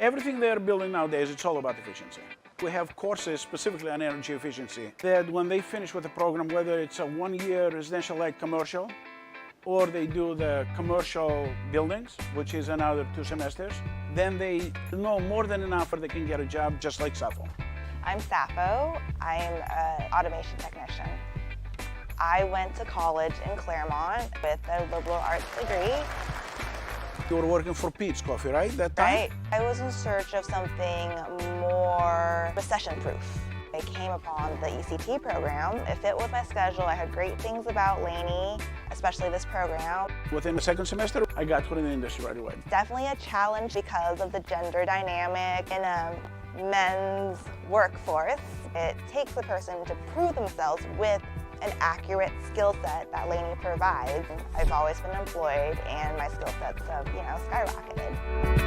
Everything they're building nowadays, it's all about efficiency. We have courses specifically on energy efficiency that when they finish with the program, whether it's a 1-year residential light commercial, or they do the commercial buildings, which is another 2 semesters, then they know more than enough where they can get a job just like Sapho. I'm Sapho. I'm an automation technician. I went to college in Claremont with a liberal arts degree. You were working for Pete's Coffee, right, that time? Right. I was in search of something more recession-proof. I came upon the ECT program. It fit with my schedule. I heard great things about Laney, especially this program. Within the 2nd semester, I got put in the industry right away. Definitely a challenge because of the gender dynamic in a men's workforce. It takes a person to prove themselves with an accurate skill set that Laney provides. I've always been employed and my skill sets have, skyrocketed.